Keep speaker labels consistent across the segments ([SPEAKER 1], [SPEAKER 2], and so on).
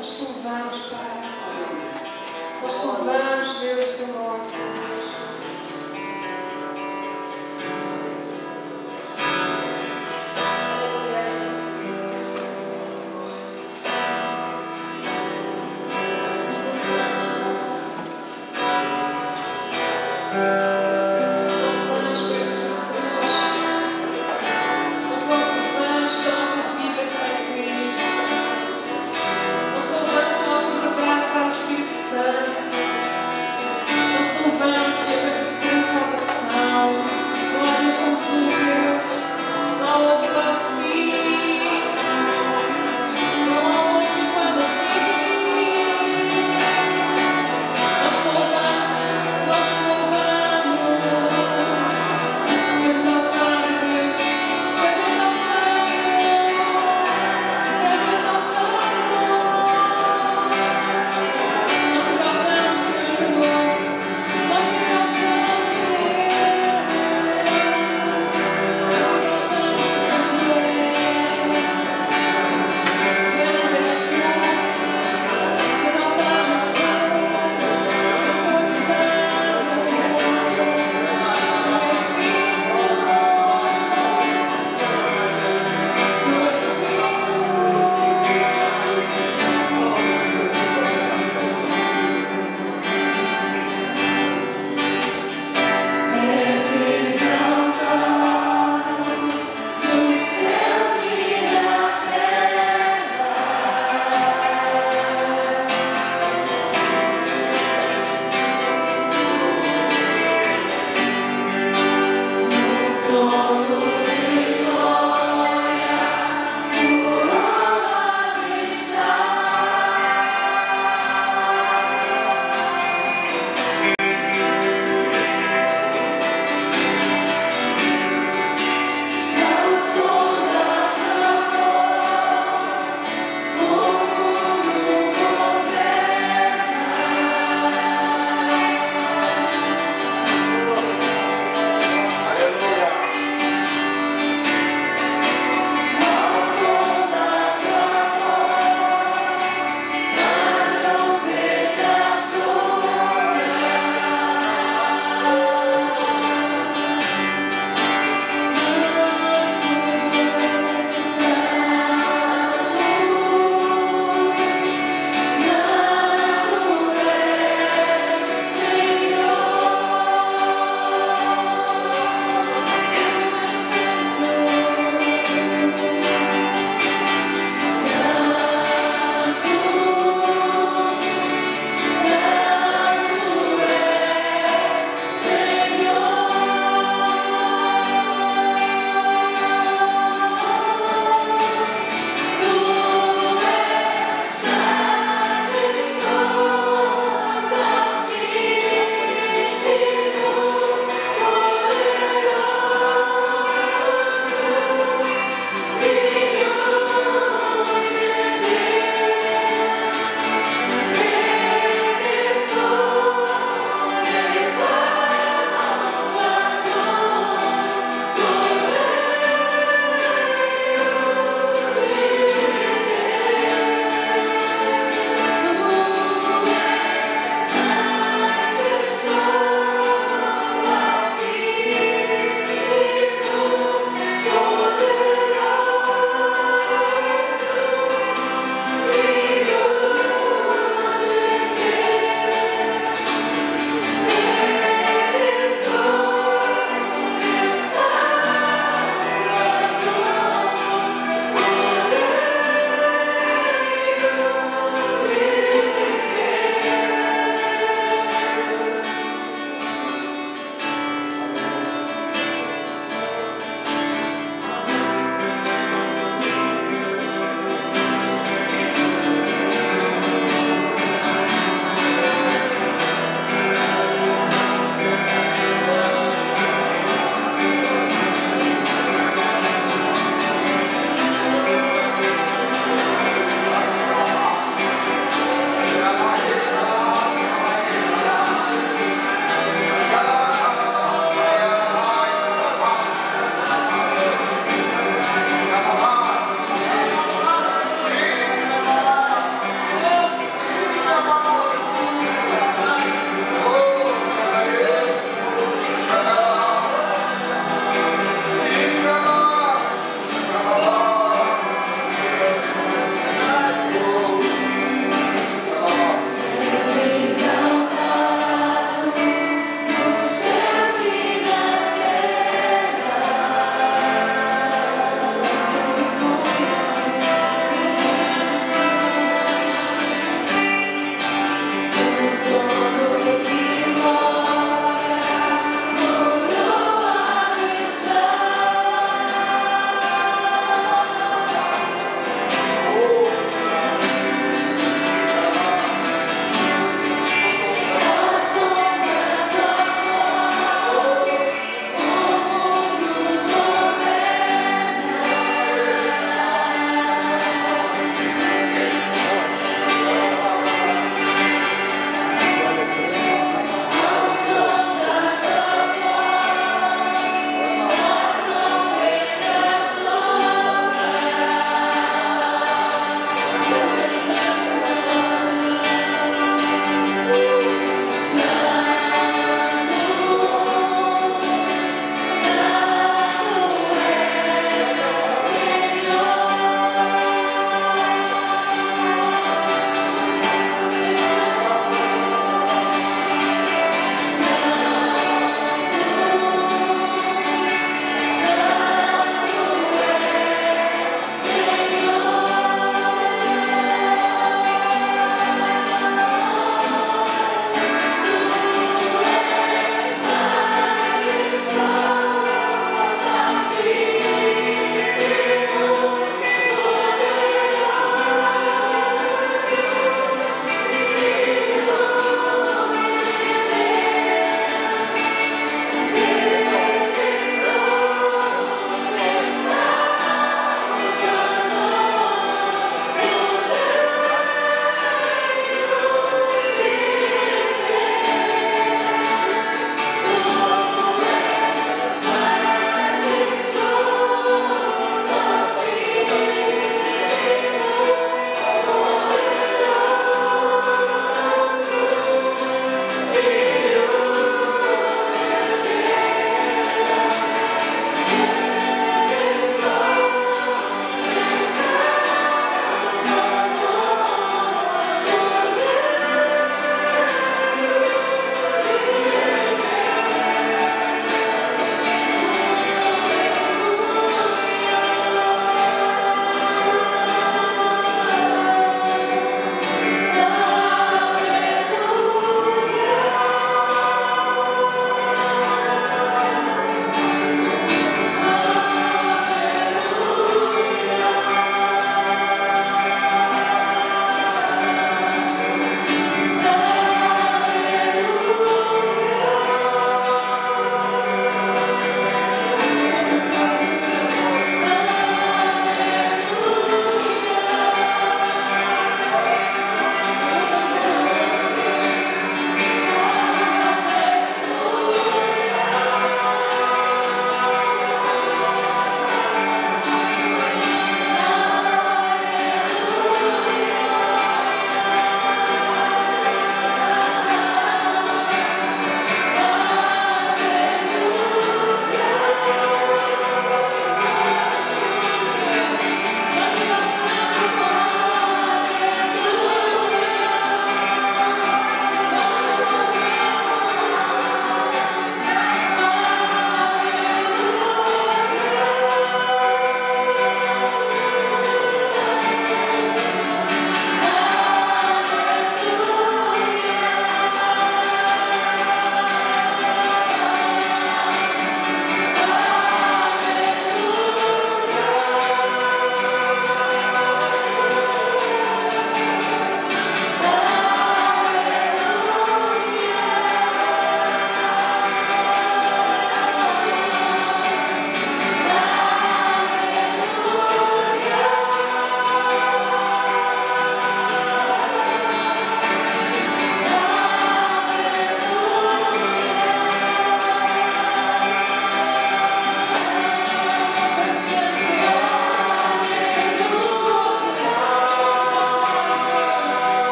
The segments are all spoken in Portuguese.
[SPEAKER 1] Nós te louvamos, Pai. Nós te louvamos, Deus, o teu nome, Deus. Santo,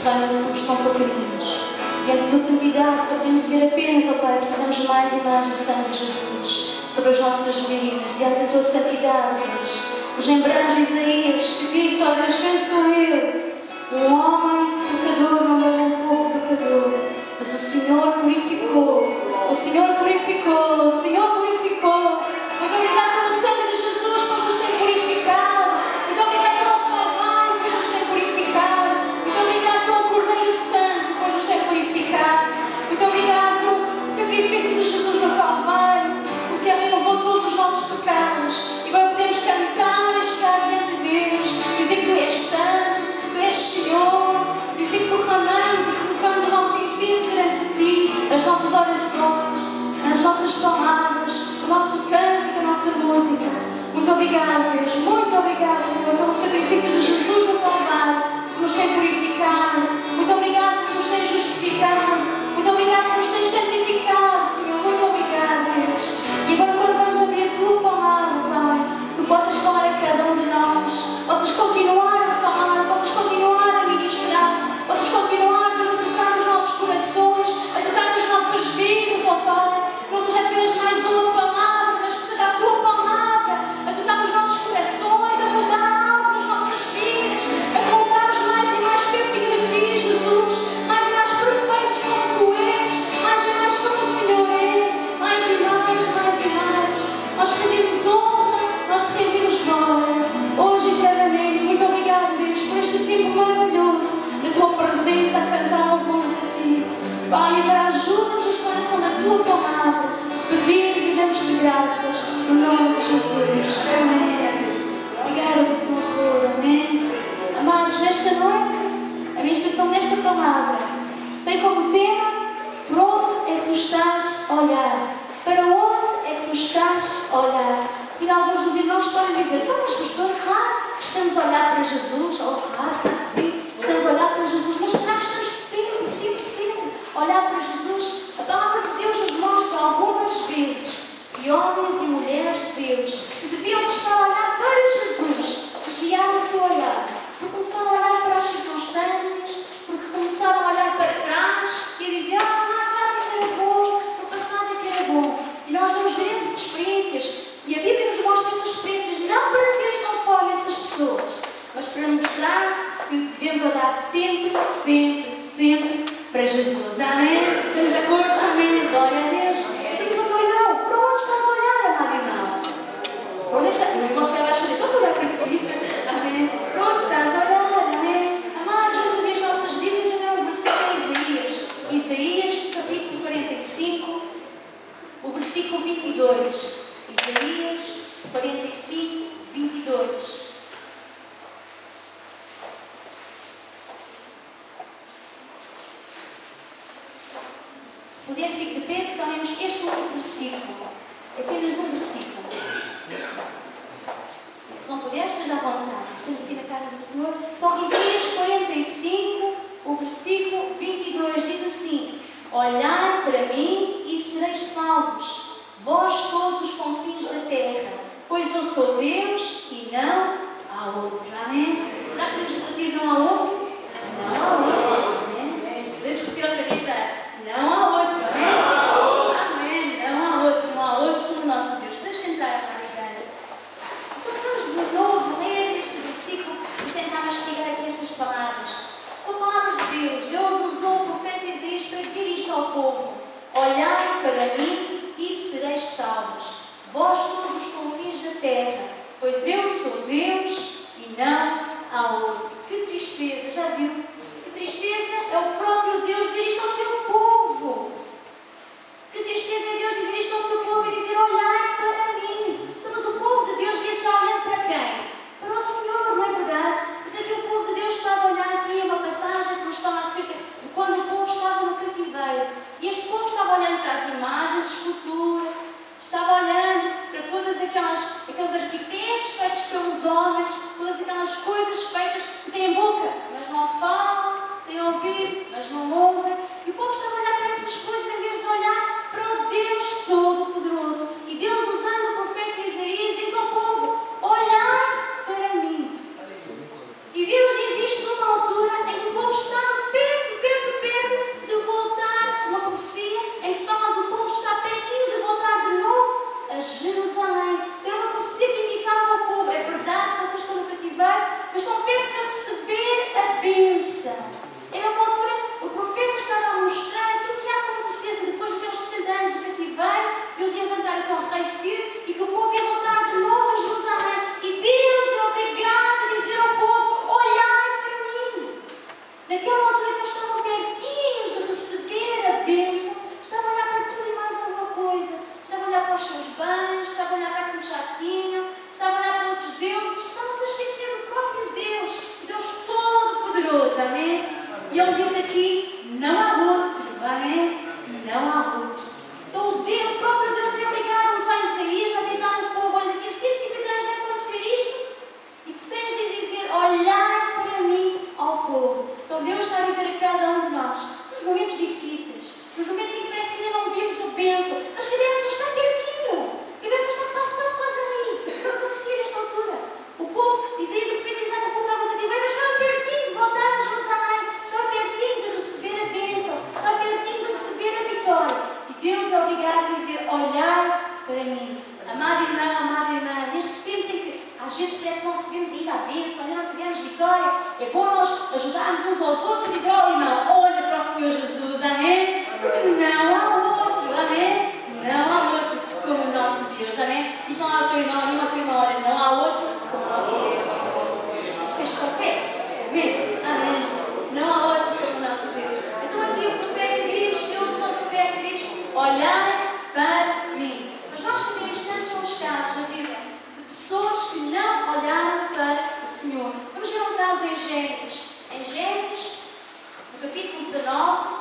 [SPEAKER 2] Realmente somos tão pequeninos. Diante da tua santidade, só podemos dizer apenas, ó Pai, precisamos mais e mais do sangue de Jesus sobre as nossas vidas. Diante da tua santidade, Deus, nos lembramos de Isaías, que disse, ó Deus, quem sou eu? Um homem pecador no meio de um povo pecador. Mas o Senhor purificou, o Senhor purificou, o Senhor purificou. Muito obrigado pelo sangue de Jesus, pois nos tem purificado. Muito obrigado pelo Calvário, pois nos tem purificado. Muito obrigado pelo Cordeiro Santo, pois nos tem purificado. Muito obrigado pelo sacrifício de Jesus no Calvário, porque Ele levou todos os nossos pecados. E agora podemos cantar e chegar diante de Deus, dizer que Tu és santo, Tu és Senhor, dizer que proclamamos e colocamos o nosso incenso diante de Ti, as nossas orações, as nossas palavras, o nosso cântico, a nossa música. Muito obrigado, Deus. Muito obrigado, Senhor, pelo sacrifício de Jesus no Calvário, que nos tem purificado. Muito obrigado por nos tem justificado. Muito obrigado por nos tem santificado, Senhor. Muito obrigado, Deus. E agora, quando vamos abrir a Tua palavra, Pai, Tu possas falar a cada um de nós, possas continuar a falar, possas continuar a ministrar, possas continuar, Deus, a tocar nos nossos corações, a tocar nas nossas vidas, ó Pai. Não seja apenas mais uma palavra, mas que seja a Tua palavra a tocar nos nossos corações, a mudar algo nas nossas vidas, a colocar-nos mais e mais pertinho de Ti, Jesus, mais e mais perfeitos como Tu és, mais e mais como o Senhor é, mais e mais, mais e mais. Nós rendemos honra, nós rendemos glória, hoje e eternamente. Muito obrigado, Deus, por este tempo maravilhoso, na Tua presença, a cantar louvores a Ti. Pai, agora ajuda-nos na explanação da Tua palavra. Te pedimos e damos-te graças, no nome de Jesus. Amém. Obrigada por Tua cor. Amém. Amados, nesta noite, a ministração desta palavra tem como tema: para onde é que Tu estás a olhar? Para onde é que Tu estás a olhar? Se calhar alguns dos irmãos podem dizer: então, mas pastor, claro que estamos a olhar para Jesus. Oh, claro que sim, estamos a olhar para Jesus, mas será que estamos sempre a olhar para Jesus? A palavra de Deus nos mostra algumas vezes que homens e mulheres de Deus deviam estar a olhar para Jesus, desviar o seu olhar, porque começaram a olhar para as circunstâncias, porque começaram a olhar para trás e a dizer: lá atrás é que era bom, no passado é que era bom. E nós vamos ver essas experiências, e a Bíblia nos mostra essas experiências não para sermos conforme essas pessoas, mas para mostrar que devemos olhar sempre para Jesus. Amém? Estamos de acordo? Amém. Glória a Deus. Diz ao teu irmão: para onde estás a olhar, amado irmão? Para onde estás? O irmão se calhar vai responder: estou a olhar para ti. Amém. Para onde estás a olhar? Amém. Amados, vamos abrir as nossas Bíblias e ler o versículo de Isaías. Isaías, capítulo 45, o versículo 22. Isaías 45, 22. Se puder, fique de pé, só lemos este único versículo. É apenas um versículo. Se não puder, esteja à vontade. Estamos aqui na casa do Senhor. Então, Isaías 45, o versículo 22, diz assim: olhai para mim e sereis salvos, vós todos os confins da terra, pois eu sou Deus e não há outro. Amém? Será que podemos repetir: não há outro? Não há outro. Amém? Podemos repetir outra vez para: não há outro. Amém? Amém. Não há outro. Não há outro como o nosso Deus. Deixa entrar a igreja. Então vamos de novo ler este versículo e tentar mastigar aqui estas palavras. São palavras de Deus. Deus usou o profeta Isaías para dizer isto ao povo: olhai para mim e sereis salvos, vós todos os confins da terra, pois eu sou Deus e não há outro. Que tristeza, já viu? Que tristeza é o próprio Deus dizer isto ao seu povo. Que tristeza é Deus dizer isto ao seu povo e dizer: olhai para mim. Então, mas o povo de Deus devia estar olhando para quem? Para o Senhor, não é verdade? Mas aqui o povo de Deus estava a olhar aqui uma passagem que nos fala acerca de quando o povo estava no cativeiro. E este povo estava olhando para as imagens, esculturas, estava olhando para todos aqueles arquitetos feitos pelos homens, todas aquelas coisas feitas que têm boca, mas não falam, naquela altura que eles estavam pertinhos de receber a bênção, estavam a olhar para tudo e mais alguma coisa. Estavam a olhar para os seus bens, estavam a olhar para aquilo que já tinham, estavam a olhar para outros deuses, estavam-se a esquecer do próprio Deus, Deus Todo-Poderoso, amém? E ele diz aqui, não há outro, amém? Não há outro. Então o próprio Deus é obrigado a usar Isaías, a avisar o povo, olha, daqui a 150 anos vai acontecer isto, e tu tens de dizer, olhar para mim ao povo. Então Deus está a dizer a cada um de nós, nos momentos difíceis, nos momentos em que parece que ainda não vimos a bênção, mas que a bênção está pertinho, que a bênção está quase ali, não acontecia nesta altura. O povo, Isaías profetizava, o povo estava cativeiro, mas estava pertinho de voltar a Jerusalém, estava pertinho de receber a bênção, estava pertinho de receber a vitória. E Deus é obrigado a dizer, olhar para mim. Amado irmã, nestes tempos em que às vezes parece que não recebemos ainda a bênção, ainda não tivemos vitória, é bom nós ajudarmos uns aos outros a dizer, oh irmão, olha para o Senhor Jesus, amém? Porque não há outro, amém? Não há outro como o nosso Deus, amém? Diz lá ao teu irmão, anima ao teu irmão, olha, não há outro como o nosso Deus. Vocês estão fé? Amém? Amém? Não há outro como o nosso Deus. Então aqui o profeta diz, Deus o profeta diz, olhar para mim. Mas nós sabemos que antes são os casos na Bíblia de pessoas que não olharam para o Senhor. Vamos ver um caso em Gênesis. Em Gênesis, no capítulo 19,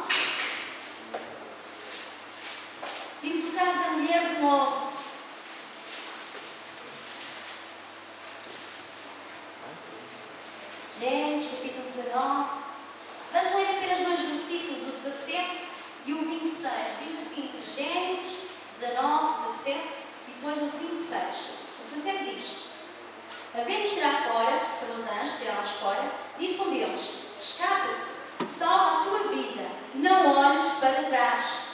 [SPEAKER 2] vimos o caso da mulher de Ló. Gênesis, capítulo 19. Vamos ler apenas dois versículos, o 17 e o 26. Diz assim, Gênesis 19, 17 e depois o 26. O 17 diz, havendo tirar fora, foram os anjos, tirá-los fora, disse um deles, escapa-te, salva a tua vida, não olhes para trás.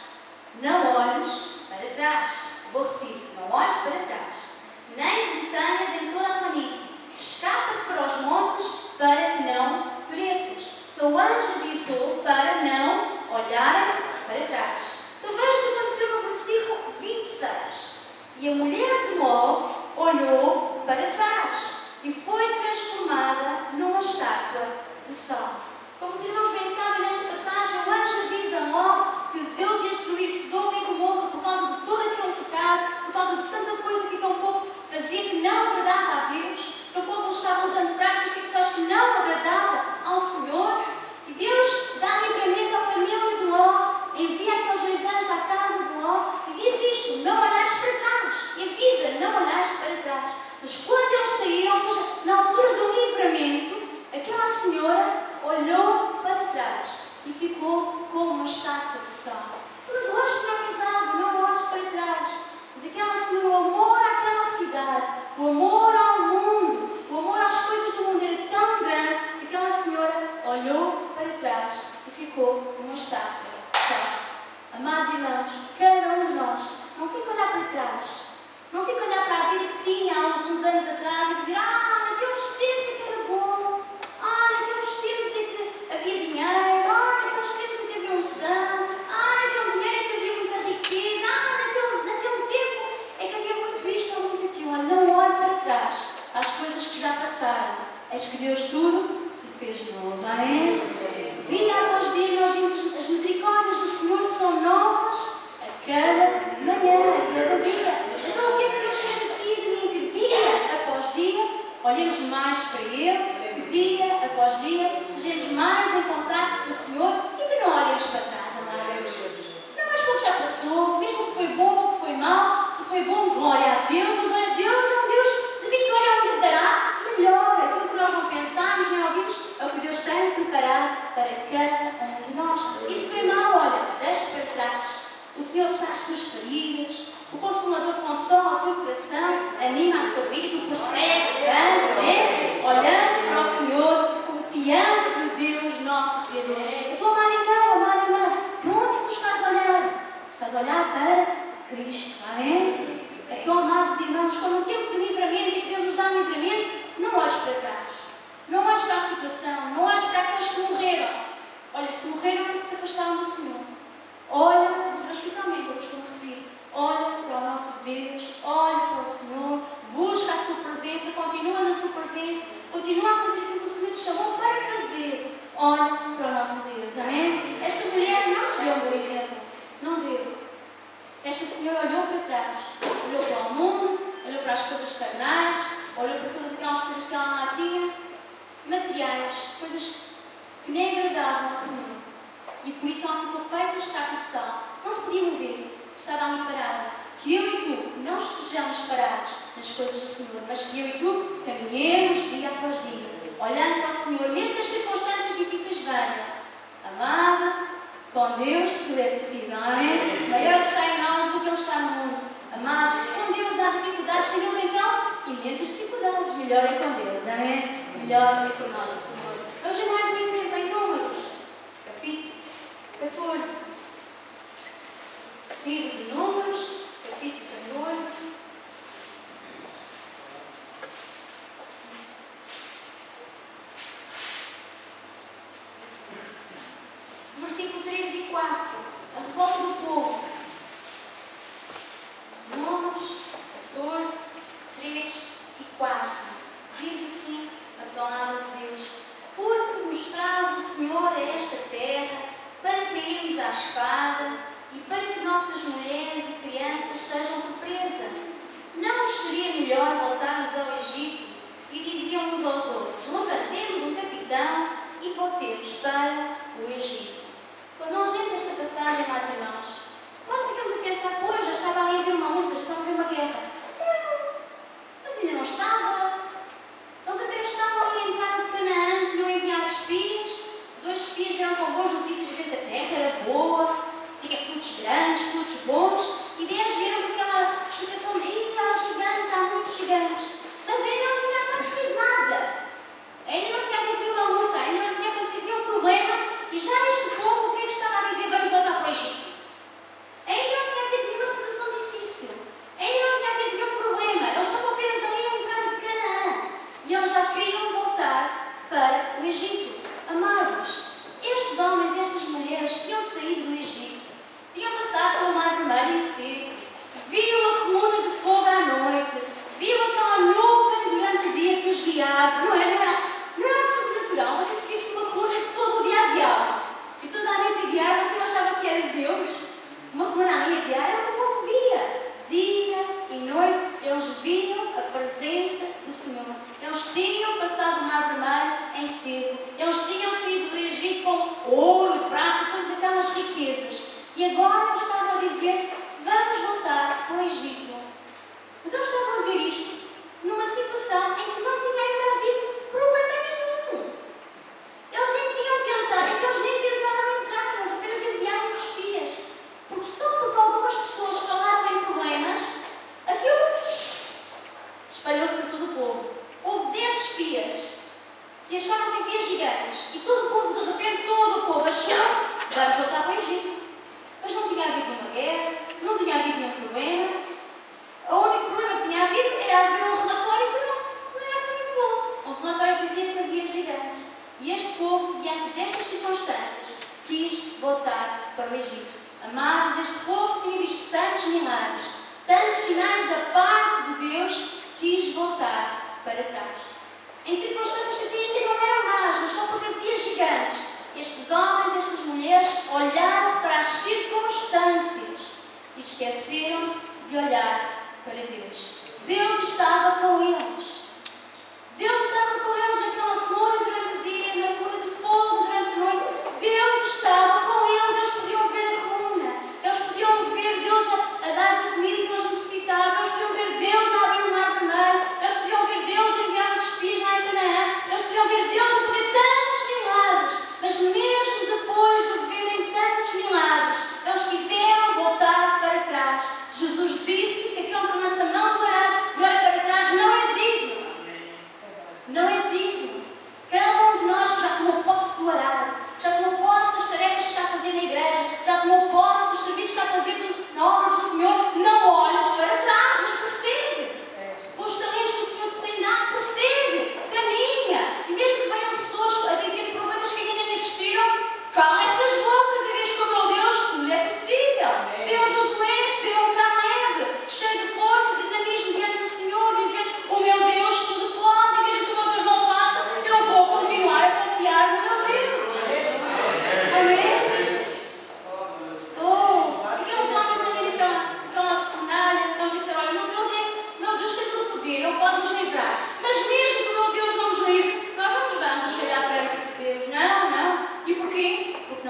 [SPEAKER 2] Não olhes para trás. Vou repetir, não olhes para trás. Nem te detenhas em toda a planície. Escapa-te para os montes para que não pereças. Então o anjo avisou para não olharem para trás. Então veja o que aconteceu no versículo 26. E a mulher de Ló olhou para trás e foi transformada numa estátua de sal. Como os irmãos bem sabem, nesta passagem, o anjo avisa a Ló que Deus ia destruir Sodoma e Gomorra por causa de todo aquele pecado, por causa de tanta coisa que aquele povo fazia que não agradava a Deus, que o povo estava usando práticas sexuais que não agradava ao Senhor. E Deus dá livramento à família de Ló, envia aqueles dois anjos à casa de Ló e diz isto, não olhares para trás. E avisa, não olhares para trás. Mas quando eles saíram, ou seja, na altura do livramento, aquela senhora olhou para trás e ficou como uma estátua de sal. Mas o anjo tinha avisado, não olhes para trás. Mas aquela senhora, o amor àquela cidade, o amor ao mundo, o amor às coisas do mundo era tão grande que aquela senhora olhou para trás e ficou uma estátua de sal. Amados irmãos, cada um de nós não fica a olhar para trás, não fica a olhar para a vida que tinha há alguns anos atrás e dizer, naqueles tempos é que era bom, naqueles tempos é que havia dinheiro, naqueles tempos é que havia unção, naquele dinheiro é que havia muita riqueza, naquele tempo é que havia muito isto ou muito aquilo. Não olhe para trás às coisas que já passaram. És que Deus tudo se fez novo. Amém? Dia após dia nós vimos as misericórdias do Senhor são novas a cada manhã, a cada dia. Então o que é que Deus quer de ti e de mim? Que dia após dia olhemos mais para Ele, que dia após dia estejamos mais em contato com o Senhor e que não olhemos para trás, amados. Não mais porque já passou, mesmo que foi bom ou que foi mau, se foi bom, glória a Deus, mas olha, Deus é um Deus de vitória, onde dará melhor. Aquilo que nós não pensamos, nem ouvimos, é o que Deus tem preparado para cada um de nós. E se foi mau, olha, deixa para trás. O Senhor sabe as tuas feridas, o Consolador consola o teu coração, anima a tua vida, tu prossegue, anda, olhando para o Senhor, confiando no Deus nosso Criador. Então, amado irmão, para onde tu estás a olhar? Estás a olhar para Cristo, amém? Então, amados irmãos, quando o tempo de livramento e que Deus nos dá um livramento, não olhes para trás, não olhes para a situação, não olhes para aqueles que morreram. Olha, se morreram porque se afastaram do Senhor. Olha, espiritualmente eu costumo referir, olha para o nosso Deus, olha para o Senhor, busca a sua presença. triviais, coisas que nem agradavam ao Senhor. E por isso ela ficou feita estátua de sal. Não se podia mover, estava ali parada. Que eu e tu não estejamos parados nas coisas do Senhor, mas que eu e tu caminhemos dia após dia, olhando para o Senhor, mesmo nas circunstâncias difíceis venham. Amada, com Deus tudo é possível, amém? Maior que está em nós do que Ele está no mundo. Amados, com Deus há dificuldades, sem Deus então, imensas dificuldades. Melhor é com Deus, amém? Melhor é com o nosso Senhor. Vamos ver mais um exemplo em Números, capítulo 14. Livro de Números, capítulo 14. Versículo 3 e 4. A revolta do povo. Números 14, 3 e 4. Diz assim a palavra de Deus: porque nos traz o Senhor a esta terra para cairmos à espada e para que nossas mulheres e crianças sejam por presa. Não nos seria melhor voltarmos ao Egito? E diziam uns aos outros: levantemos um capitão e voltemos para o Egito. Quando nós lemos esta passagem, mais irmãos, nós ficamos a pensar: pois, já estava ali a haver uma luta, já estava a haver uma guerra. Não, mas ainda não estava. Eles apenas estavam ali a entrar de Canaã, tinham enviado espias. 2 espias vieram com boas notícias, dizendo que a terra era boa, tinha frutos grandes, frutos bons, e 10 vieram com aquela explicação de: há gigantes, há muitos gigantes. Mas ainda não tinha acontecido nada. Ainda não tinha havido nenhuma luta, ainda não tinha acontecido nenhum problema, e já este povo, o que é que estava a dizer? Vamos voltar para o Egito. Ainda não tinha havido nenhuma situação difícil, ainda não tinha havido nenhum problema, eles estavam apenas ali a entrar de Canaã, e eles já queriam voltar para o Egito. Amados, estes homens e estas mulheres tinham saído do Egito, tinham passado pelo Mar Vermelho em seco, viam a coluna de fogo à noite, viam aquela nuvem durante o dia que os guiava, não é sobrenatural. Você se visse uma coluna que todo o dia a guiar e toda a noite a guiar, você não achava que era de Deus? Uma coluna ali a guiar era o que o povo via. Dia e noite eles viam a presença do Senhor. Eles tinham passado o Mar Vermelho em seco, eles tinham saído do Egito com ouro e prata e todas aquelas riquezas, e agora eles estavam a dizer: vamos voltar para o Egito. Mas eles estavam a dizer isto numa situação em que não tinha ainda havido problema nenhum. Eles nem tinham tentado, é que eles nem tentaram entrar, eles apenas enviaram os espias. Porque só porque algumas pessoas falaram em problemas, aquilo espalhou-se por todo o povo. Houve 10 espias que acharam que havia gigantes, e todo o povo, de repente, todo o povo achou: vamos voltar para o Egito. Mas não tinha havido nenhuma guerra, não tinha havido nenhum problema. O único problema que tinha havido era haver um relatório que não era assim muito bom. Um relatório que dizia que havia gigantes. E este povo, diante destas circunstâncias, quis voltar para o Egito. Amados, este povo tinha visto tantos milagres, tantos sinais da parte de Deus, quis voltar para trás. Em circunstâncias que até ainda não eram más, mas só porque havia gigantes, estes homens, estas mulheres olharam para as circunstâncias e esqueceram-se de olhar para Deus. Deus estava com eles. Deus estava com eles naquela cura durante o dia, na cura de fogo durante a noite. Deus estava com eles. Eles podiam ver a coluna, eles podiam ver Deus a dar-lhes a comida que eles necessitavam, eles podiam ver Deus a abrir o Mar Vermelho, eles podiam ver Deus a enviar os espias lá em Canaã, eles podiam ver Deus a fazer tantos milagres. Mas mesmo depois de verem tantos milagres, eles quiseram voltar para trás. Jesus disse que aquele que lança a mão do arado e olha para trás não é digno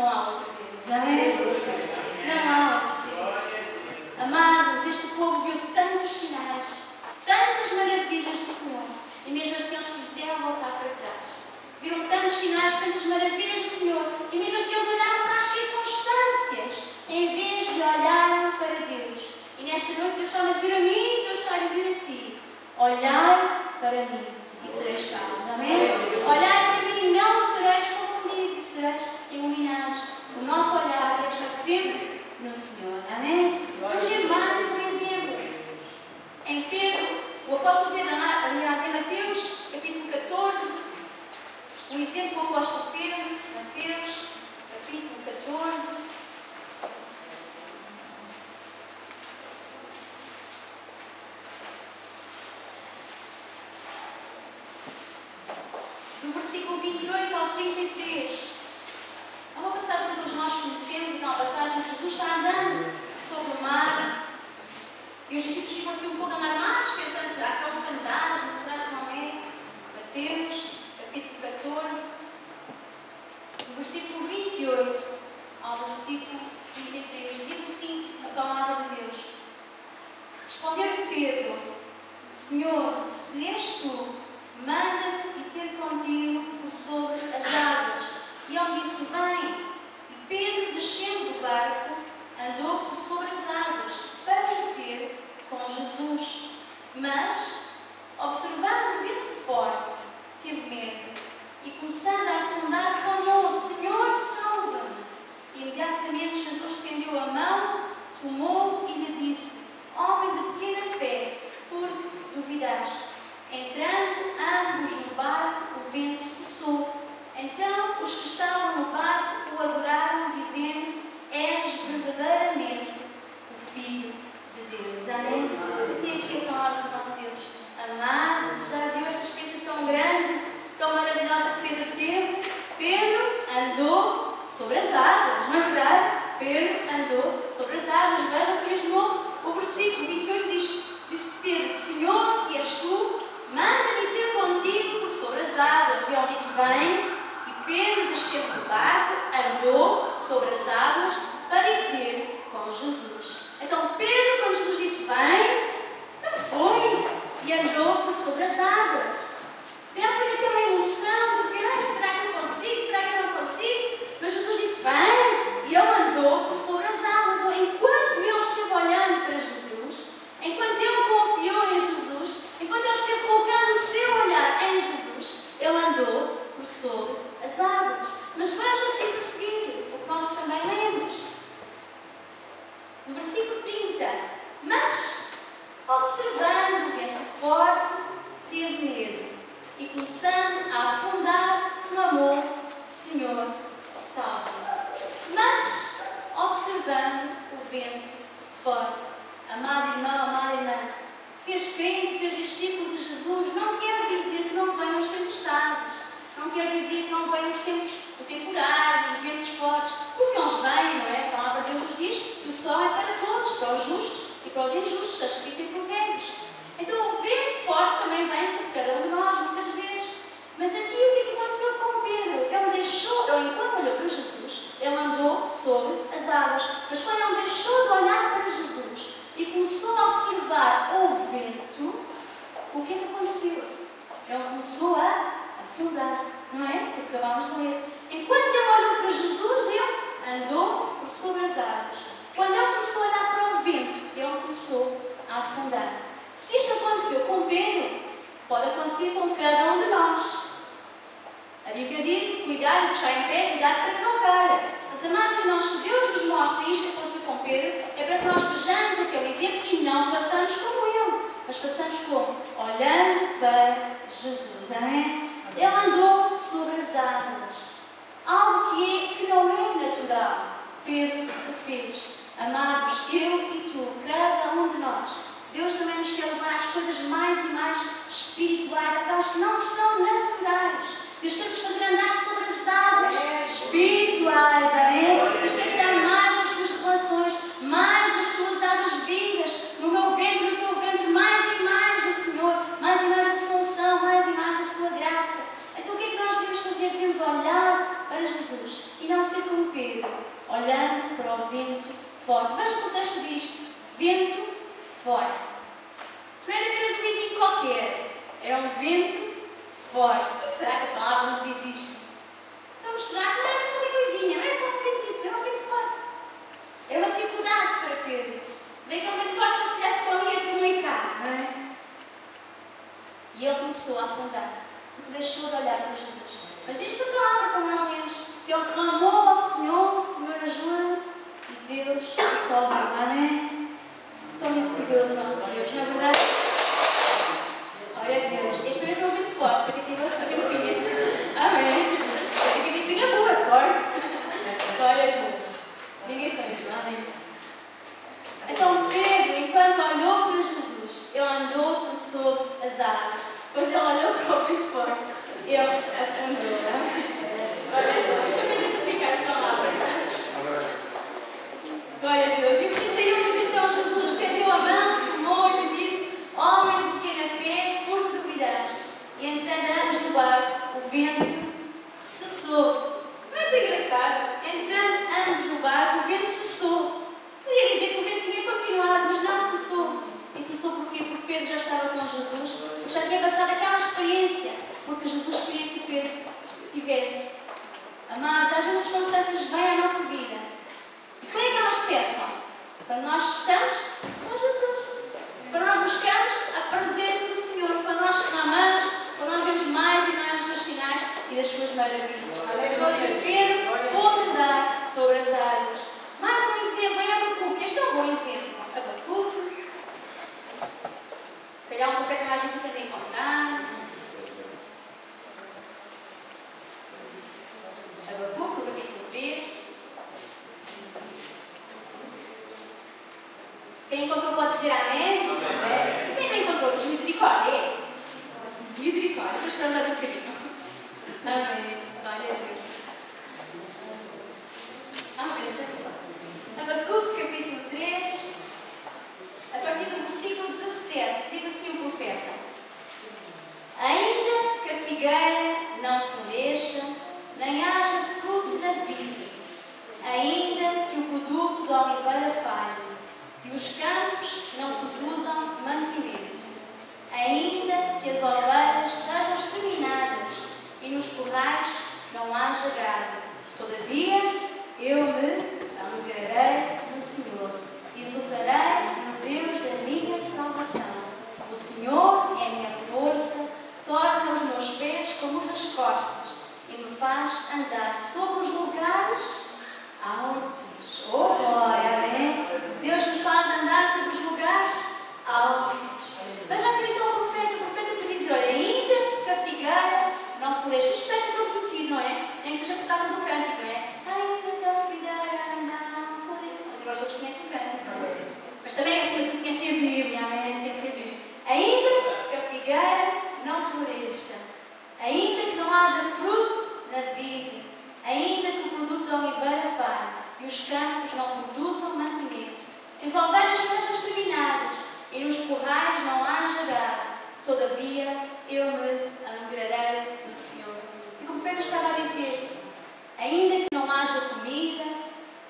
[SPEAKER 2] não há outro Deus. Amém? Não há outro Deus. Amados, este povo viu tantos sinais, tantas maravilhas do Senhor, e mesmo assim eles quiseram voltar para trás. Viram tantos sinais, tantas maravilhas do Senhor, e mesmo assim eles olharam para as circunstâncias, em vez de olharem para Deus. E nesta noite Deus está a dizer a mim, Deus está a dizer a ti: olhai para mim e sereis salvos. Amém? Olhai para mim e não sereis confundidos e sereis iluminados. O nosso olhar deve estar sempre no Senhor. Amém? Vamos ver mais um exemplo. Em Pedro, o apóstolo Pedro, aliás, em Mateus, capítulo 14, um exemplo do apóstolo Pedro, Mateus, capítulo 14. Do versículo 28 ao 33. É uma passagem que todos nós conhecemos, é uma passagem que Jesus está andando sobre o mar e os discípulos ficam assim um pouco alarmados, pensando: será que é um fantasma? Será que não é? Mateus, capítulo 14, do versículo 28 ao versículo 33. Diz assim a palavra de Deus: respondeu-lhe Pedro: Senhor, se és tu, manda-me ir ter contigo por sobre as águas. E ele disse: vem. E Pedro, descendo do barco, andou por sobre as águas para ter com Jesus. Mas, observando o vento forte, teve medo e, começando a afundar, clamou: Senhor, salva-me. Imediatamente Jesus estendeu a mão, tomou e lhe disse: homem de pequena fé, por que duvidaste? Entrando ambos no barco, o vento cessou. Então os que estavam no barco o adoraram, dizendo: és verdadeiramente o Filho de Deus. Amém? Tem aqui a palavra do nosso Deus. Amado, já viu esta experiência tão grande, tão maravilhosa que Pedro teve? Pedro andou sobre as águas, não é verdade? Pedro andou sobre as águas. Vejam que de novo o versículo 28 diz: disse Pedro: Senhor, se és tu, manda-me ter contigo por sobre as águas. E ele disse: vem. E Pedro, descendo do barco, andou sobre as águas para ir ter com Jesus. Então Pedro, quando Jesus disse: vem, não foi e andou por sobre as águas. Se calhar foi naquela emoção de ver: será que eu consigo? Será que eu não consigo? Mas Jesus disse: vem, e ele andou por sobre as águas. Enquanto ele esteve olhando para Jesus, enquanto ele confiou em Jesus, enquanto ele esteve colocando o seu olhar em Jesus, ele andou por sobre as águas. Mas vejam o que diz a seguir, o que nós também lemos. No versículo 30. Mas, observando o vento forte, teve medo e, começando a afundar, clamou: Senhor, salva-me. Mas, observando o vento forte. Amado irmão, amada irmã, seres crente, seres discípulo de Jesus, não quer dizer que não venham as tempestades, não quer dizer que não venham os tempos temporais, os ventos fortes, porque nós vêm, não é? A palavra de Deus nos diz que o sol é para todos, para os justos e para os injustos, está escrito em Provérbios. Então o vento forte também vem sobre cada um de nós, muitas vezes. Mas aqui o que aconteceu com Pedro? Ele enquanto olhou para Jesus, ele andou sobre as águas. Mas quando ele deixou de olhar para Jesus e começou a observar o vento, o que é que aconteceu? Ele começou a afundar, não é? Porque acabámos de ler. Enquanto ele olhou para Jesus, ele andou por sobre as águas. Quando ele começou a olhar para o vento, ele começou a afundar. Se isto aconteceu com Pedro, pode acontecer com cada um de nós. A Bíblia diz: cuidado, puxar em pé, cuidado para que não caia. Mas, amados irmãos, se Deus nos mostra isto que aconteceu com Pedro, é para que nós vejamos aquele exemplo e não façamos como ele, mas façamos como? Olhando para Jesus. Amém? Ele andou sobre as águas. olhando para o vento forte. Veja que o texto diz vento forte. Não era apenas um ventinho qualquer, era um vento forte. Por que será que a palavra nos diz isto? Para mostrar que não era só uma coisinha, não era só um ventito, era um vento forte. Era uma dificuldade para Pedro. Daquele vento forte ele se calhar ficou ali a comunicar, não é? E ele começou a afundar, porque deixou de olhar para Jesus. Mas diz a palavra, como nós lemos, que ele clamou ao Senhor, o Senhor ajuda, e Deus o salvou. Amém? Tome isso por Deus, o nosso Deus, não é verdade? Olha Deus, este também foi um vento forte, para quem gosta da ventoinha. Amém? Para quem a ventoinha burra forte. Olha Deus, ninguém sabe mesmo, amém? Então Pedro, enquanto olhou para Jesus, ele andou por sobre as águas. Quando ele olhou para o vento forte, ele afundou. Olha Deus, deixa eu exemplificar a palavra. Glória a Deus. E o 31 diz então: Jesus estendeu a mão, tomou e lhe disse: homem de pequena fé, por que duvidaste? E entrando ambos no barco, o vento cessou. Não é muito engraçado? Entrando ambos no barco, o vento cessou. Podia dizer que o vento tinha continuado, mas não cessou. E cessou porquê? Porque Pedro já estava com Jesus, já tinha passado aquela experiência, porque Jesus queria que Pedro tivesse. Amados, às vezes as circunstâncias vêm à nossa vida. E quando é que elas cessam? Quando nós estamos com Jesus. Quando nós buscamos a presença do Senhor, quando nós clamamos, quando nós vemos mais e mais os seus sinais e das suas maravilhas. Pedro pôde andar sobre as águas. Mais um exemplo em Abacuque. Este é um bom exemplo. Abacuque. Se calhar um profeta mais difícil de encontrar. Abacuque, no capítulo 3. Quem encontrou pode dizer amém? Amém. E quem não encontrou diz misericórdia. Misericórdia. Estou esperando mais um bocadinho. Amém. Glória a Deus. Amém. Abacuque, capítulo 3, a partir do versículo 17, diz assim o profeta: ainda que a figueira não floresça, nem haja fruto da vide, ainda que o produto da oliveira falhe, e os campos não produzam mantimento, ainda que as ovelhas sejam exterminadas e nos currais não haja gado, todavia eu me alegrarei no Senhor, exultarei no Deus da minha salvação. O Senhor é a minha força, torna os meus pés como os das corças e me faz andar sobre os lugares altos. Oh glória, amém? Deus nos faz andar sobre os lugares altos. Mas já acreditou o profeta que diz: olha, ainda que a figueira não floresça. Este texto é tão conhecido, não é? Nem que seja por causa do cântico, não é? Ainda que a figueira não floresça. Mas agora todos conhecem o cântico, não é? Mas também, acima de tudo, conhecem a Bíblia, amém? Conhecem a Bíblia. Ainda que a figueira não floresça, ainda que não haja fruto na vide, ainda que o produto da oliveira falhe e os campos não produzam mantimento, que as ovelhas sejam exterminadas e nos currais não haja gado, todavia eu me alegrarei no Senhor. E o profeta estava a dizer: ainda que não haja comida,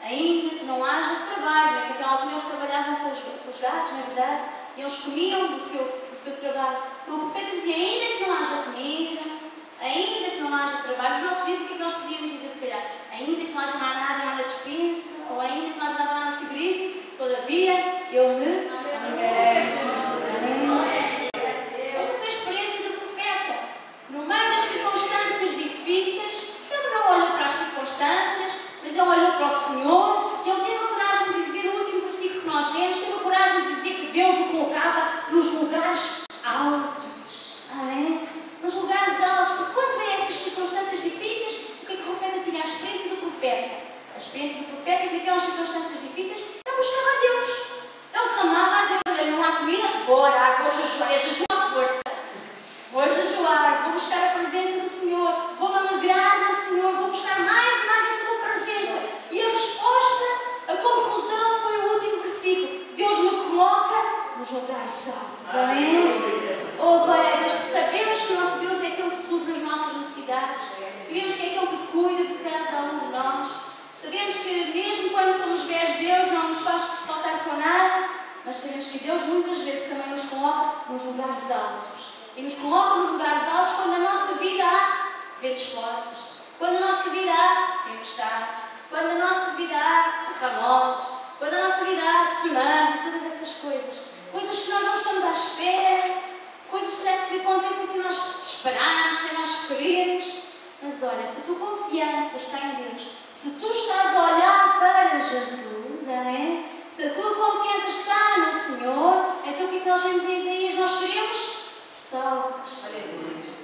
[SPEAKER 2] ainda que não haja trabalho, porque naquela altura eles trabalhavam com os gados, não é verdade? E eles comiam do seu trabalho. Então o profeta dizia: ainda que não haja comida, ainda que não haja trabalho. Os nossos dias, o que é que nós podíamos dizer, se calhar? Ainda que não haja nada na dispensa, ou ainda que não haja nada no frigorífico, todavia eu me alegrarei, Senhor. Amém. Esta foi a experiência do profeta. No meio das circunstâncias difíceis, ele não olhou para as circunstâncias, mas ele olhou para o Senhor e ele teve a coragem de dizer, no último versículo que nós lemos, teve a coragem de dizer que Deus o colocava nos lugares altos. Amém? Nos lugares altos, porque quando vem essas circunstâncias difíceis, o que é que o profeta tinha? A experiência do profeta. A experiência do profeta é que naquelas circunstâncias difíceis, ele buscava a Deus. Ele clamava a Deus: olha, não há comida, vou orar, vou jejuar, é jejum à força. Vou jejuar, vou buscar a presença do Senhor, vou-me alegrar no Senhor, vou buscar mais e mais a sua presença. E a resposta, a conclusão foi o último versículo: Deus me coloca nos lugares altos. Amém? Oh, glória a Deus, porque sabemos que o nosso Deus é aquele que supre as nossas necessidades, sabemos que é aquele que cuida de cada um de nós, sabemos que mesmo com nada, mas sabemos que Deus muitas vezes também nos coloca nos lugares altos. E nos coloca nos lugares altos quando na nossa vida há ventos fortes, quando na nossa vida há tempestades, quando na nossa vida há terremotos, quando na nossa vida há tsunamis e todas essas coisas. Coisas que nós não estamos à espera, coisas que acontecem sem nós esperarmos, sem nós querermos. Mas olha, se a tua confiança está em Deus, se tu estás a olhar para Jesus, amém? Se a tua confiança está no Senhor, então o que é que nós vemos em Isaías? Nós seremos salvos.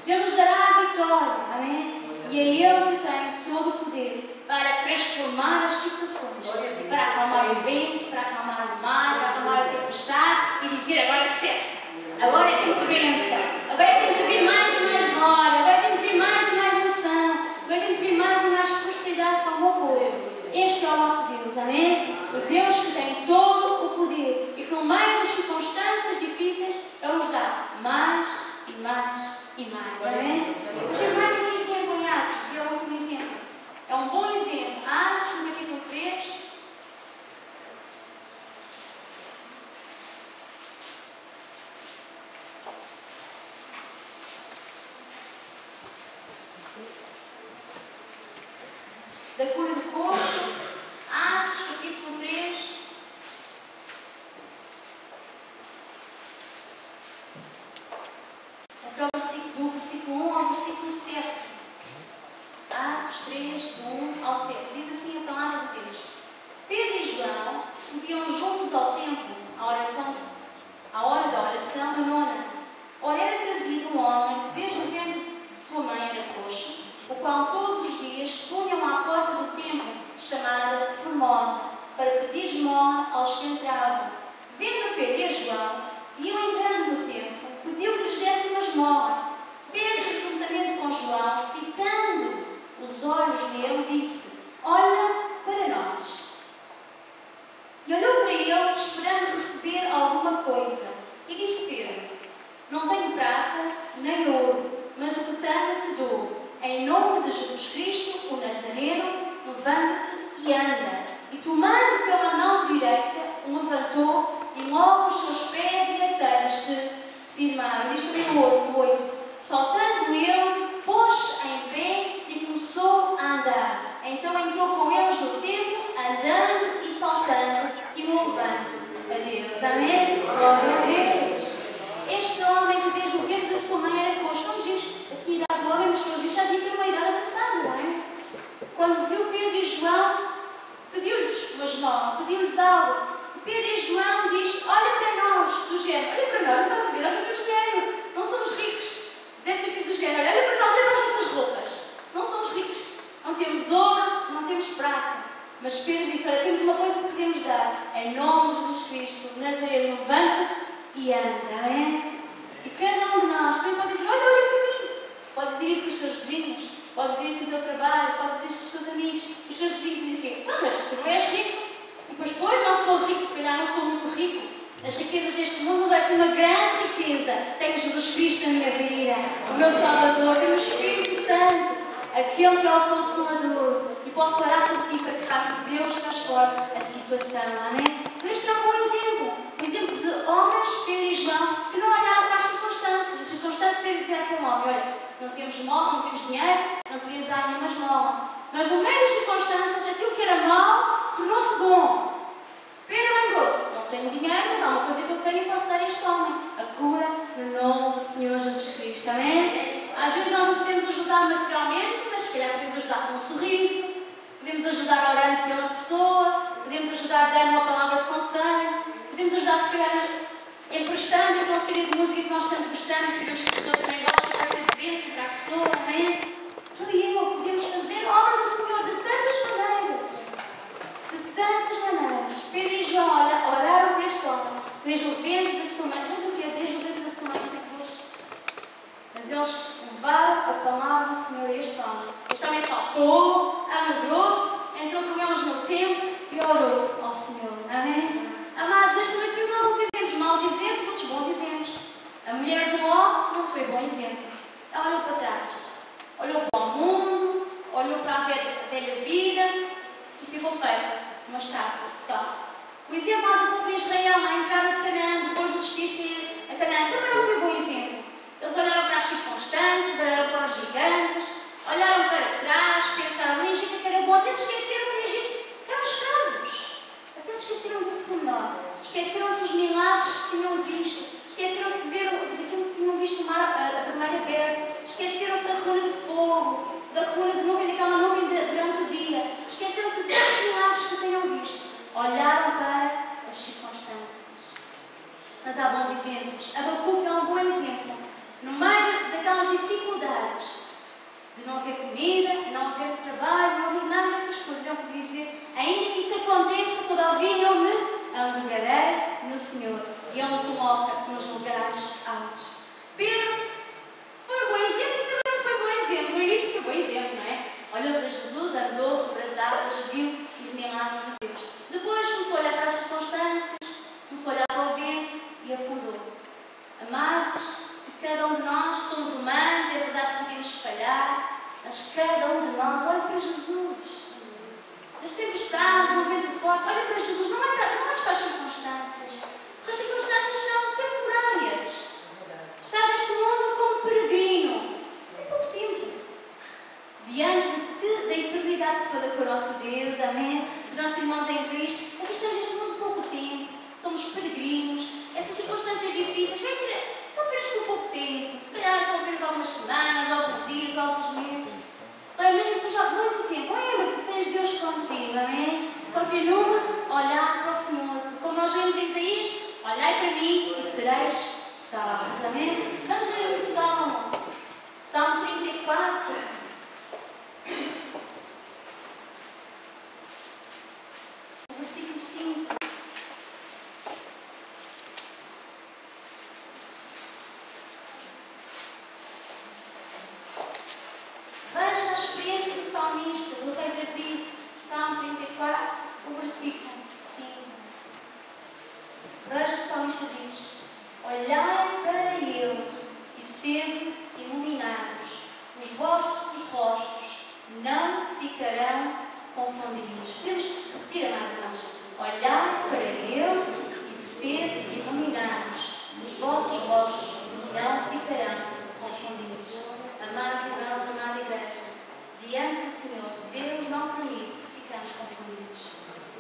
[SPEAKER 2] Deus nos dará a vitória, amém? E é Ele que tem todo o poder para transformar as situações, para acalmar o vento, para acalmar o mar, para acalmar a tempestade e dizer agora cessa, agora é tempo de bênção, agora é tempo de vir mais e mais glória, agora é tempo de vir mais e mais unção, agora é tempo de vir mais e mais prosperidade para o meu povo. Este é o nosso Deus, amém? O Deus que tem todo o poder e que no meio das circunstâncias difíceis Ele nos dá mais e mais e mais, amém? Hoje é mais um exemplo em Atos, e é o último exemplo. É um bom exemplo. Atos, no capítulo 3. Da cura do coxo, Atos, capítulo 3. Até o versículo 1 ao versículo 7. Atos 3, do 1 ao 7. Diz assim a palavra de Deus. Pedro e João subiam juntos ao templo, à hora da oração, a nona. Ora, era trazido um homem, desde o ventre de sua mãe era coxo, o qual todos os dias punham à porta do templo, chamada Formosa, para pedir esmola aos que entravam. Vendo Pedro e João, iam entrando no templo, pediu que lhes dessem uma esmola. Pedro, juntamente com João, fitando os olhos nele, disse: olha para nós. E olhou para eles, esperando receber alguma coisa. E disse Pedro: não tenho prata nem ouro, mas o que tenho te dou. Em nome de Jesus Cristo, o Nazareno, levanta-te e anda. E tomando pela mão direita, o levantou, e logo os seus pés direiteiros se firmaram. Diz também o 8. Saltando ele, pôs-se em pé e começou a andar. Então entrou com eles no templo, andando e saltando e louvando a Deus. Amém? Glória a Deus. Este homem que desde o ventre da sua mãe era coxo, não nos diz assim a idade do homem, mas pelos vistos já devia ter uma idade avançada, não é? Quando viu Pedro e João, pediu-lhes uma esmola, pediu-lhes algo. Pedro e João diz: olha para nós, do género, olha para nós, não estás a ver, nós não temos dinheiro, não somos ricos. Deve ter sido do género, olha para nós, olha para as nossas roupas. Não somos ricos, não temos ouro, não temos prata. Mas Pedro disse: olha, temos uma coisa que podemos dar. Em nome de Jesus Cristo, Nazareno, levanta-te e anda, amém? E cada um de nós também pode dizer: olha, olha para mim. Podes dizer isso com os teus vizinhos, podes dizer isso no teu trabalho, podes dizer isso com os teus amigos. Os teus vizinhos dizem o quê? Então, mas tu não és rico. E depois, não sou rico, se calhar não sou muito rico. As riquezas deste mundo, mas tenho uma grande riqueza. Tenho Jesus Cristo na minha vida, o meu Salvador, tenho o Espírito Santo, aquele que é o Consolador. E posso orar por ti para que realmente Deus transforme a situação, amém? Este é um bom exemplo. Um exemplo de homens, Pedro e João, que não olharam para as circunstâncias. As circunstâncias querem dizer àquele homem: olha, não temos esmola, não temos dinheiro, não podemos dar nenhuma esmola. Mas no meio das circunstâncias, aquilo que era mau tornou-se bom. Pedro lembrou-se: não tenho dinheiro, mas há uma coisa que eu tenho e posso dar a este homem: a cura no nome do Senhor Jesus Cristo, amém? Às vezes nós não podemos ajudar materialmente, mas se calhar podemos ajudar com um sorriso, podemos ajudar orando pela pessoa, podemos ajudar dando uma palavra de conselho, podemos ajudar se calhar emprestando aquela série de música que nós tanto gostamos e sabemos que a pessoa também gosta, para ser de bênção para a pessoa, amém? Tu e eu podemos fazer a obra do Senhor de tantas maneiras. De tantas maneiras. Pedro e João oraram por este homem, desde o ventre da sua mãe. Desde o ventre da sua mãe, mas eles levaram a palavra do Senhor a este homem. Este homem saltou, alegrou-se, entrou com eles no templo e orou ao Senhor. Amém? Amados, nesta noite temos alguns exemplos, maus exemplos, outros bons exemplos. A mulher do Ló não foi bom exemplo. Ela olhou para trás, olhou para o mundo, olhou para a velha vida e ficou feita uma estátua de sal. O exemplo lá do povo de Israel, na entrada de Canaã, depois de desistir a Canaã, também não foi um bom exemplo. Eles olharam para as circunstâncias, olharam para os gigantes, olharam para trás, pensaram no Egito que era bom, até se esqueceram que no Egito eram escravos. Até se esqueceram desse pormenor. Esqueceram-se dos milagres que tinham visto. Esqueceram-se de ver daquilo que tinham visto o mar vermelho aberto. Esqueceram-se da coluna de fogo, da coluna de nuvem, daquela nuvem durante o dia. Esqueceram-se de tantos milagres que tinham visto. Olharam para as circunstâncias. Mas há bons exemplos. Abacuque é um bom exemplo. No meio daquelas dificuldades, de não haver comida, não haver trabalho, não haver nada dessas coisas, ele pode dizer: ainda que isto aconteça, todavia eu me alegrarei no Senhor. E ele me coloca nos lugares altos. Pedro foi um bom exemplo e também foi um bom exemplo. No início foi um bom exemplo, não é? Olhou para Jesus, andou sobre as águas, viu os milagres de Deus. Depois começou a olhar para as circunstâncias, começou a olhar para o vento e afundou. Amados, cada um de nós somos humanos, é verdade que podemos falhar, mas cada um de nós olha para Jesus. Nas tempestades, no vento forte, olha para Jesus, não olhes para as circunstâncias, porque as circunstâncias são temporárias. Estás neste mundo como peregrino, é pouco tempo, diante da eternidade toda com o nosso Deus, amém? Os nossos irmãos em Cristo, aqui estamos neste mundo pouco tempo, somos peregrinos, essas circunstâncias difíceis, vai ser só apenas por pouco tempo, se calhar são apenas algumas semanas, alguns dias, alguns meses. Então, mesmo que seja muito tempo, lembra-te, tens Deus contigo, amém? Continua a olhar para o Senhor. Como nós lemos em Isaías, olhai para mim e sereis salvos, amém? Vamos ler o Salmo, Salmo 34. Versículo 5. Veja a experiência do salmista, do rei Davi, Salmo 34, o versículo 5. Veja o que o salmista diz: olhai para ele e sede iluminados, os vossos rostos não ficarão confundidos. Podemos repetir mais irmãos. Olhai para ele e sede iluminados, os vossos rostos não ficarão confundidos. Amados irmãos, amada igreja, diante do Senhor, Deus não permite que ficamos confundidos.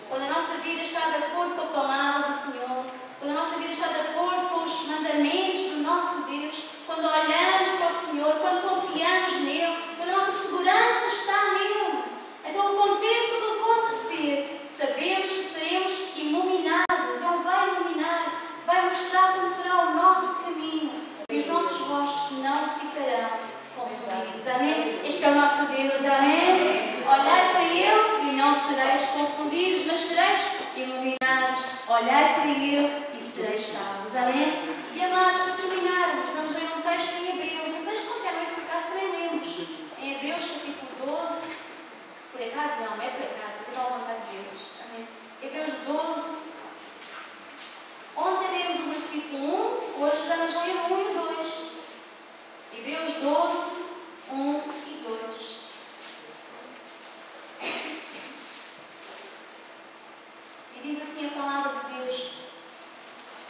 [SPEAKER 2] Quando a nossa vida está de acordo com a palavra do Senhor, quando a nossa vida está de acordo com os mandamentos do nosso Deus, quando olhamos para o Senhor, quando confiamos nele, quando a nossa segurança está nele, então aconteça o que acontecer, sabemos que seremos iluminados. Ele vai iluminar, vai mostrar como será o nosso caminho e os nossos rostos não ficarão confundidos. Amém? Este é o nosso Deus. Amém? Olhai para ele e não sereis confundidos, mas sereis iluminados. Olhai para ele e sereis salvos. Amém? E amados, para terminarmos, vamos ler um texto em Hebreus. Um texto que ontem por acaso também lemos. Em Hebreus capítulo 12. Por acaso não, é por acaso, porque dá a vontade de Deus. Amém? Hebreus 12. Ontem lemos o versículo 1, hoje vamos ler o 1 e o 2. Hebreus 12, 1 e 2. E diz assim a palavra de Deus: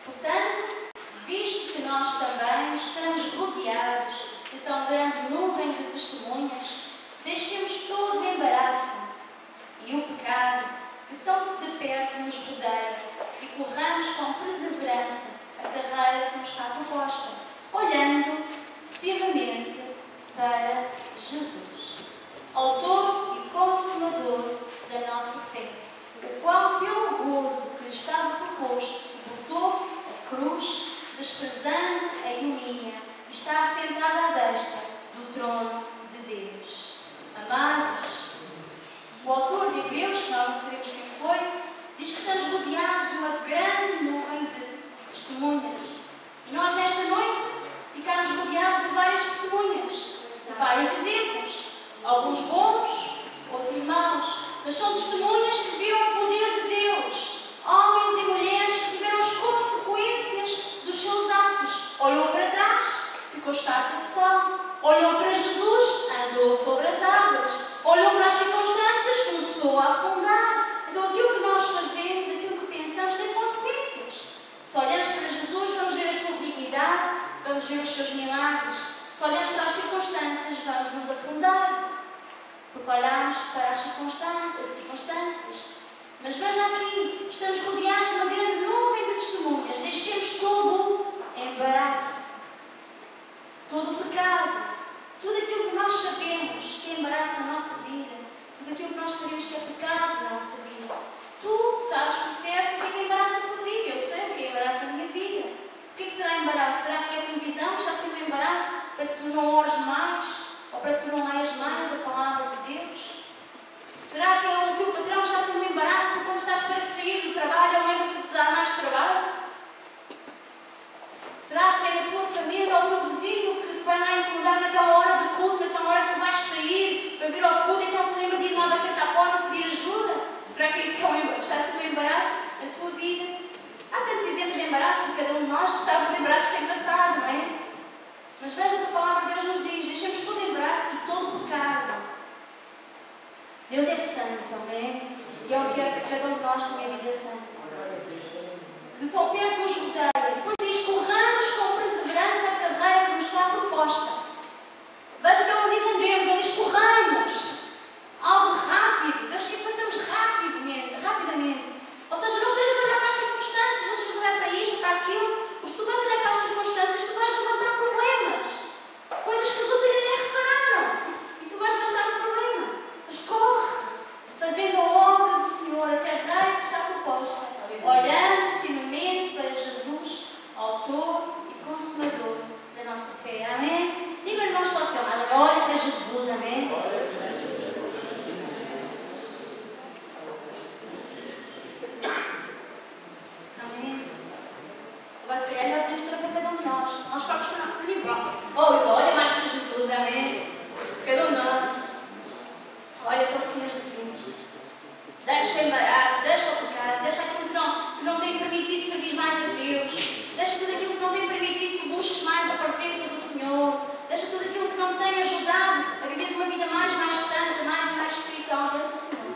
[SPEAKER 2] portanto, visto que nós também estamos rodeados de tão grande nuvem de testemunhas, deixemos todo o embaraço e o pecado que tão de perto nos rodeia e corramos com perseverança a carreira que nos está proposta, olhando firmemente para Jesus, autor e consumador da nossa fé, o qual, pelo gozo que lhe estava proposto, suportou a cruz, desprezando a ignomínia, e está assentado à destra do trono de Deus. Amados, o autor de Hebreus, que nós não sabemos quem foi, diz que estamos rodeados de uma grande nuvem de testemunhas. E nós, nesta noite, ficamos rodeados de várias testemunhas, de vários exemplos. Alguns bons, outros maus. Mas são testemunhas que ver os seus milagres. Se olhamos para as circunstâncias, vamos nos afundar. Porque olhamos para as circunstâncias. Mas veja aqui, estamos rodeados de uma grande nuvem de testemunhas. Deixemos todo o embaraço, todo o pecado, tudo aquilo que nós sabemos que é embaraço na nossa vida, tudo aquilo que nós sabemos que é pecado na nossa vida. Tu sabes por certo o que é embaraço na tua vida. Eu sei o que é embaraço na minha vida. O que será embaraço? Será que é a televisão que está sendo um embaraço para que tu não ores mais? Ou para que tu não leias mais a palavra de Deus? Será que é o teu patrão que está sendo um embaraço porque quando estás para sair do trabalho ele lembra-se de te dar mais trabalho? Será que é a tua família ou o teu vizinho que te vai lá incomodar naquela hora do culto, naquela hora que tu vais sair para vir ao culto e então se lembra de ir lá bater à porta e pedir ajuda? Será que é isso que é um embaraço? Está a ser um embaraço na tua vida? Há tantos exemplos de embaraço e cada um de nós sabe os embaraços que tem passado, não é? Mas veja que a palavra de Deus nos diz: deixemos todo embaraço e todo pecado. Deus é santo, amém? E Ele quer que cada um de nós tenha vida santa. De tão perto nos rodeia. Depois diz: corramos com perseverança a carreira que nos está proposta. Veja que Ele não diz andemos, Ele diz corramos. Algo rápido. Deus quer que façamos rapidamente. Ou seja, não estejas a olhar para as circunstâncias, não estejas a olhar para isto, para aquilo. Porque se tu vais olhar para as circunstâncias, tu vais levantar problemas. Coisas que os outros ainda nem repararam. E tu vais levantar um problema. Mas corre, fazendo a obra do Senhor, a carreira que está proposta, olhando firmemente para Jesus, autor e consumador da nossa fé. Amém? Diga, irmãos, só seu lado, olha para Jesus, amém? Amém? Agora, se calhar, nós dizemos para cada um de nós. Nós próprios para mim próprio. Oh, olha mais para Jesus, amém? Cada um de nós. Olha para o Senhor Jesus. Deixa o embaraço, deixa o pecado, deixa aquilo que não tem permitido servir mais a Deus. Deixa tudo aquilo que não tem permitido que tu busques mais a presença do Senhor. Deixa tudo aquilo que não tem ajudado a viver uma vida mais santa, mais espiritual dentro do Senhor.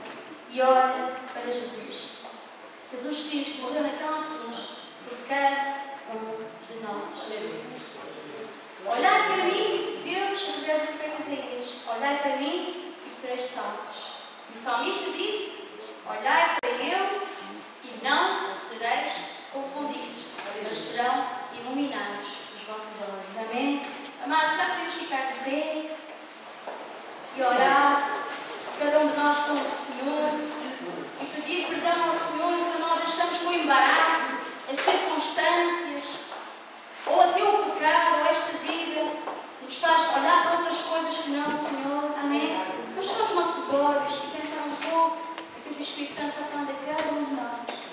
[SPEAKER 2] E olha para Jesus. Jesus Cristo morreu naquela cruz por cada um de nós. Olhai para mim, disse Deus, através do profeta Isaías. Olhai para mim e sereis salvos. E o salmista disse: olhai para Ele e não sereis confundidos, mas serão iluminados os vossos olhos. Amém? Amados, já podemos ficar de pé e orar, cada um de nós com o Senhor, e pedir perdão ao Senhor quando nós achamos que o embaraço, as circunstâncias, ou até o pecado, ou esta vida, nos faz olhar para outras coisas que não o Senhor. Amém? Vamos fechar os nossos olhos e pensar um pouco aquilo que o Espírito Santo está falando a cada um de nós.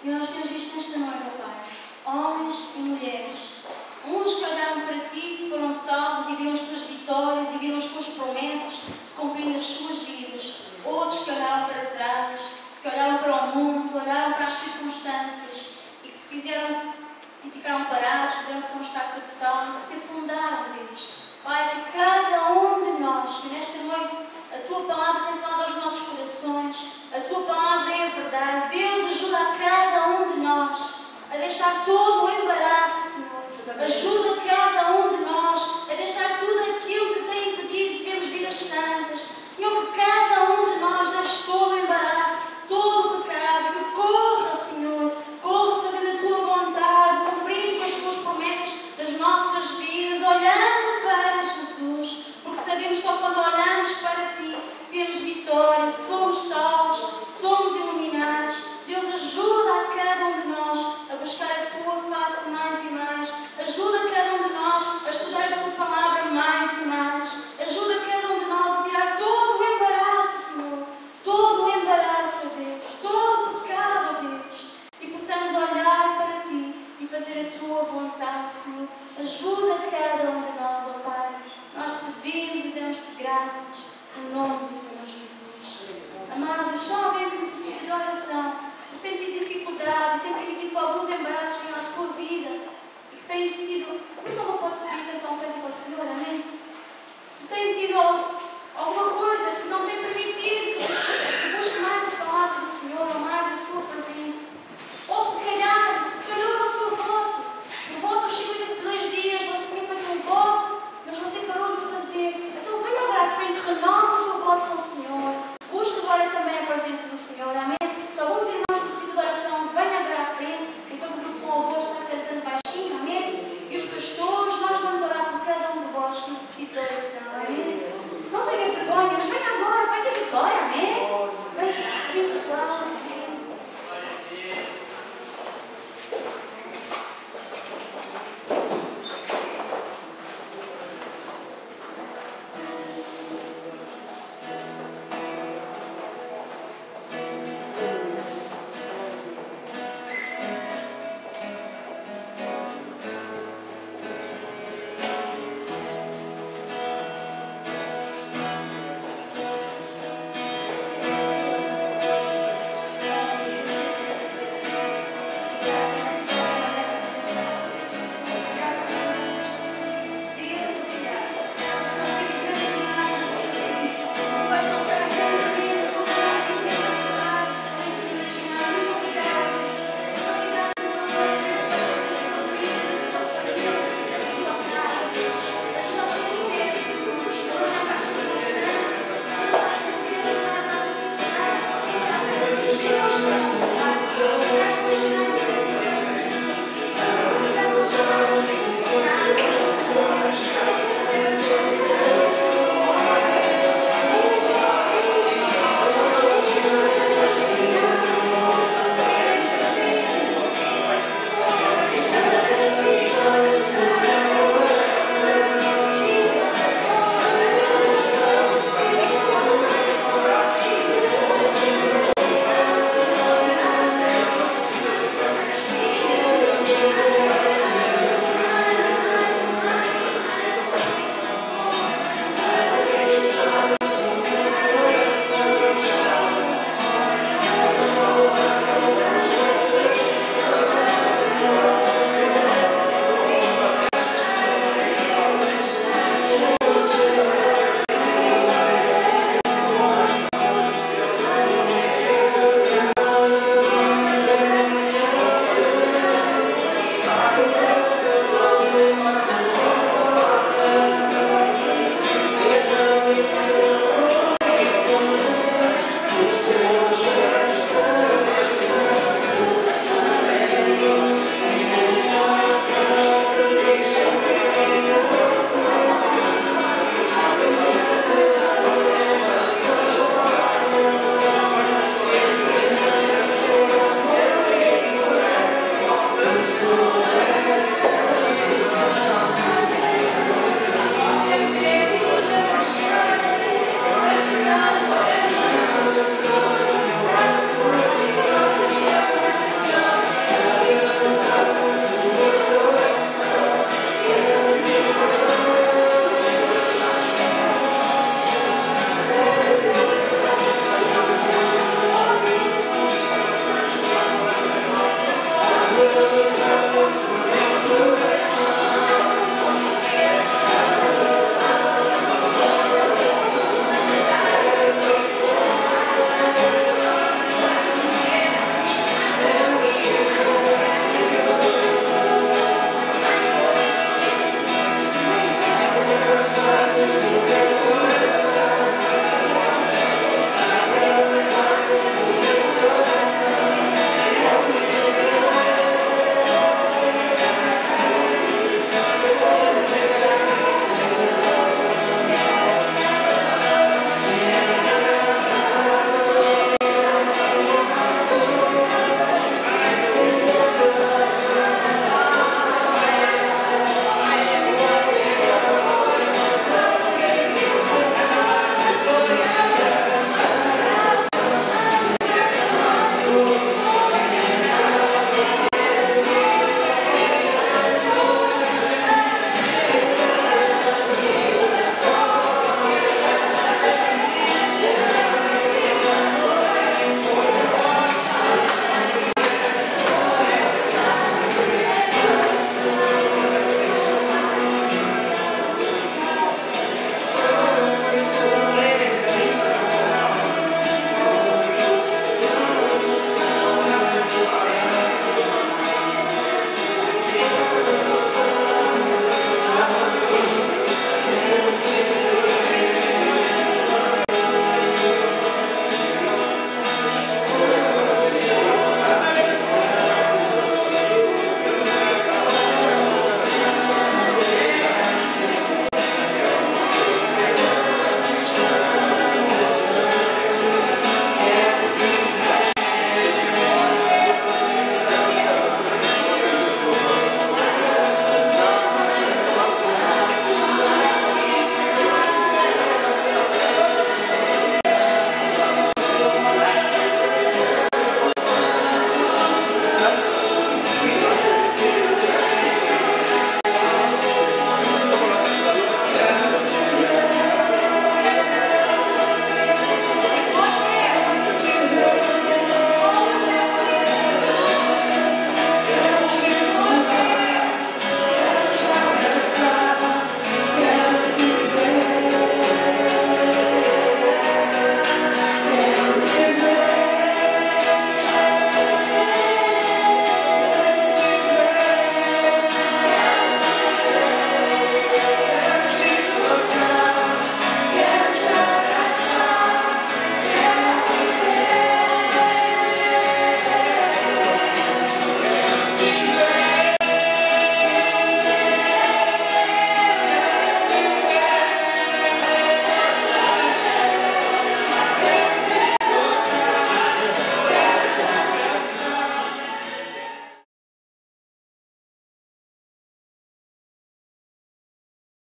[SPEAKER 2] Senhor, nós temos visto nesta noite, ó Pai, homens e mulheres, uns que olharam para Ti, que foram salvos e viram as Tuas vitórias e viram as Tuas promessas se cumprindo nas suas vidas. Outros que olharam para trás, que olharam para o mundo, que olharam para as circunstâncias e que se fizeram e ficaram parados, que deram-se com um estátua de sal, que se afundaram, Deus. Pai, que cada um de nós, que nesta noite a Tua palavra tem falado aos nossos corações, a Tua palavra é a verdade. Deus, ajuda a cada um de nós a deixar todo o embaraço, Senhor. Ajuda cada um de nós a deixar tudo aquilo que tem impedido de termos vidas santas. Senhor, que cada um de nós deixe todo o embaraço, todo o pecado, que corra, Senhor, corra fazendo a Tua vontade, cumprindo com as Tuas promessas nas nossas vidas, olhando para Jesus, porque sabemos só quando olhamos para Ti temos vitória, somos salvos, somos iluminados. Deus, ajuda a cada um de nós a buscar a Tua face mais e mais. Ajuda cada um de nós a estudar a Tua palavra mais e mais. Ajuda cada um de nós a tirar todo o embaraço, Senhor. Todo o embaraço, ó Deus. Todo o pecado, ó Deus. E possamos olhar para Ti e fazer a Tua vontade, Senhor. Ajuda cada um de nós, ó Pai. Nós pedimos e damos-Te graças em nome do Senhor Jesus. Amados, já alguém que necessita de oração, que têm tido dificuldade e têm permitido que alguns embaraços venham à sua vida e que têm tido. Por que não pode subir então um cântico ao Senhor, amém? Se têm tido alguma coisa que não tem permitido que